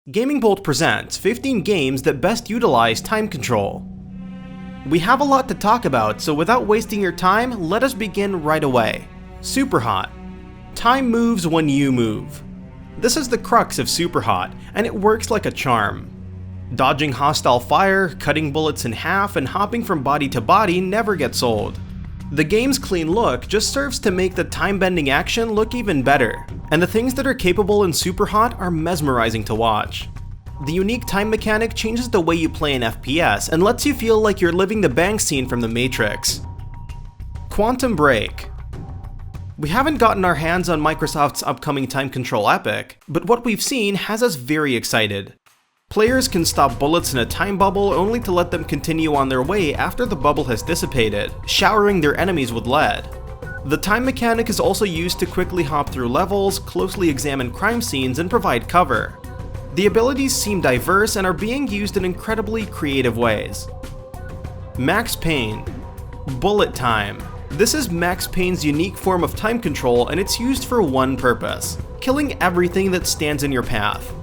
Gaming Bolt presents 15 games that best utilize time control. We have a lot to talk about, so without wasting your time, let us begin right away. Superhot. Time moves when you move. This is the crux of Superhot, and it works like a charm. Dodging hostile fire, cutting bullets in half, and hopping from body to body never gets old. The game's clean look just serves to make the time-bending action look even better, and the things that are capable in Superhot are mesmerizing to watch. The unique time mechanic changes the way you play an FPS and lets you feel like you're living the bank scene from The Matrix. Quantum Break. We haven't gotten our hands on Microsoft's upcoming time control epic, but what we've seen has us very excited. Players can stop bullets in a time bubble only to let them continue on their way after the bubble has dissipated, showering their enemies with lead. The time mechanic is also used to quickly hop through levels, closely examine crime scenes, and provide cover. The abilities seem diverse and are being used in incredibly creative ways. Max Payne. Bullet Time. This is Max Payne's unique form of time control, and it's used for one purpose: killing everything that stands in your path.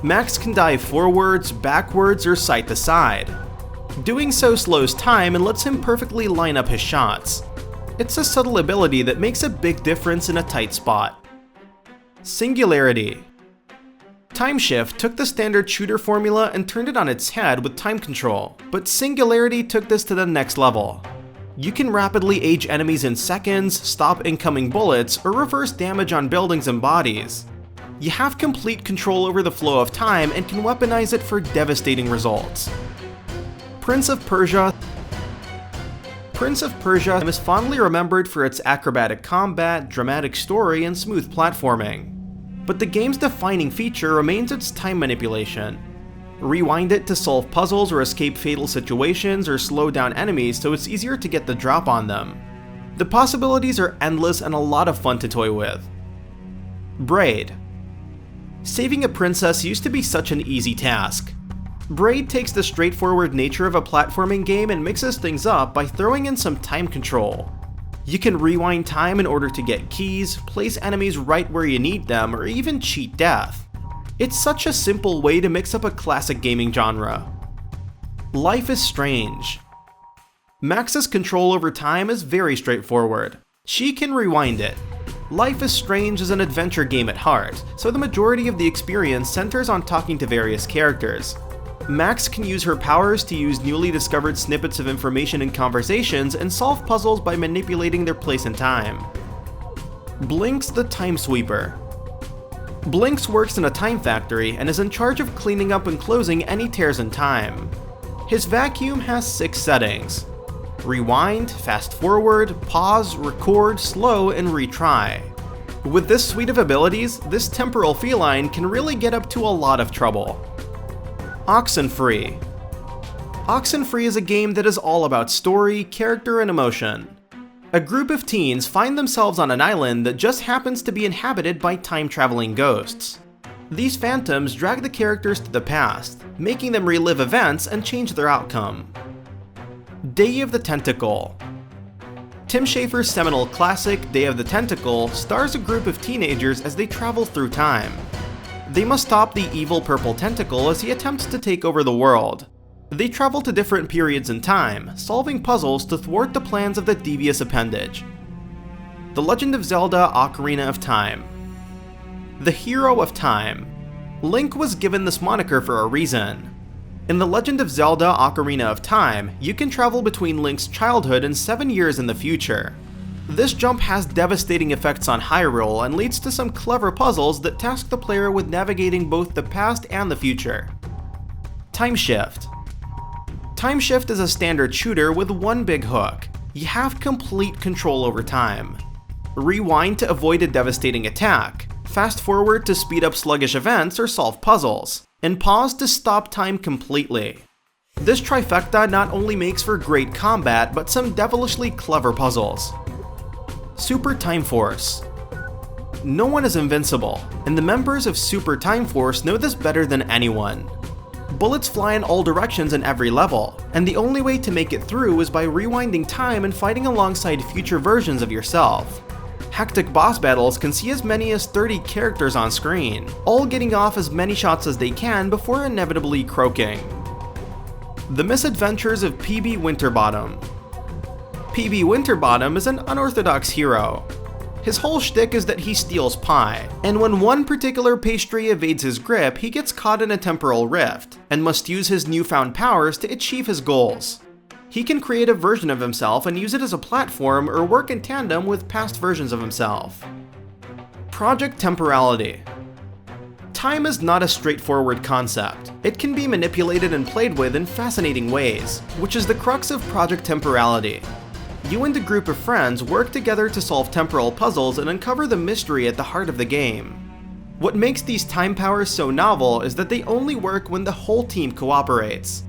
Max can dive forwards, backwards, or side to side. Doing so slows time and lets him perfectly line up his shots. It's a subtle ability that makes a big difference in a tight spot. Singularity. TimeShift took the standard shooter formula and turned it on its head with time control, but Singularity took this to the next level. You can rapidly age enemies in seconds, stop incoming bullets, or reverse damage on buildings and bodies. You have complete control over the flow of time and can weaponize it for devastating results. Prince of Persia. Prince of Persia is fondly remembered for its acrobatic combat, dramatic story, and smooth platforming. But the game's defining feature remains its time manipulation. Rewind it to solve puzzles or escape fatal situations or slow down enemies so it's easier to get the drop on them. The possibilities are endless and a lot of fun to toy with. Braid. Saving a princess used to be such an easy task. Braid takes the straightforward nature of a platforming game and mixes things up by throwing in some time control. You can rewind time in order to get keys, place enemies right where you need them, or even cheat death. It's such a simple way to mix up a classic gaming genre. Life is Strange. Max's control over time is very straightforward. She can rewind it. Life is Strange is an adventure game at heart, so the majority of the experience centers on talking to various characters. Max can use her powers to use newly discovered snippets of information in conversations and solve puzzles by manipulating their place in time. Blinx The Time Sweeper. Blinx works in a time factory and is in charge of cleaning up and closing any tears in time. His vacuum has 6 settings: rewind, fast forward, pause, record, slow, and retry. With this suite of abilities, this temporal feline can really get up to a lot of trouble. Oxenfree. Oxenfree is a game that is all about story, character, and emotion. A group of teens find themselves on an island that just happens to be inhabited by time-traveling ghosts. These phantoms drag the characters to the past, making them relive events and change their outcome. Day of the Tentacle. Tim Schafer's seminal classic, Day of the Tentacle, stars a group of teenagers as they travel through time. They must stop the evil purple tentacle as he attempts to take over the world. They travel to different periods in time, solving puzzles to thwart the plans of the devious appendage. The Legend of Zelda: Ocarina of Time. The Hero of Time. Link was given this moniker for a reason. In The Legend of Zelda: Ocarina of Time, you can travel between Link's childhood and 7 years in the future. This jump has devastating effects on Hyrule and leads to some clever puzzles that task the player with navigating both the past and the future. TimeShift. TimeShift is a standard shooter with one big hook: you have complete control over time. Rewind to avoid a devastating attack, fast forward to speed up sluggish events or solve puzzles, and pause to stop time completely. This trifecta not only makes for great combat, but some devilishly clever puzzles. Super Time Force. No one is invincible, and the members of Super Time Force know this better than anyone. Bullets fly in all directions in every level, and the only way to make it through is by rewinding time and fighting alongside future versions of yourself. Hectic boss battles can see as many as 30 characters on screen, all getting off as many shots as they can before inevitably croaking. The Misadventures of P.B. Winterbottom. P.B. Winterbottom is an unorthodox hero. His whole shtick is that he steals pie, and when one particular pastry evades his grip, he gets caught in a temporal rift, and must use his newfound powers to achieve his goals. He can create a version of himself and use it as a platform or work in tandem with past versions of himself. Project Temporality. Time is not a straightforward concept. It can be manipulated and played with in fascinating ways, which is the crux of Project Temporality. You and a group of friends work together to solve temporal puzzles and uncover the mystery at the heart of the game. What makes these time powers so novel is that they only work when the whole team cooperates.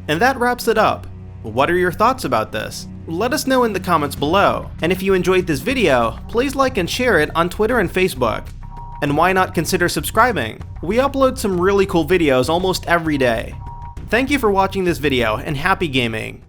And that wraps it up. What are your thoughts about this? Let us know in the comments below. And if you enjoyed this video, please like and share it on Twitter and Facebook. And why not consider subscribing? We upload some really cool videos almost every day. Thank you for watching this video, and happy gaming!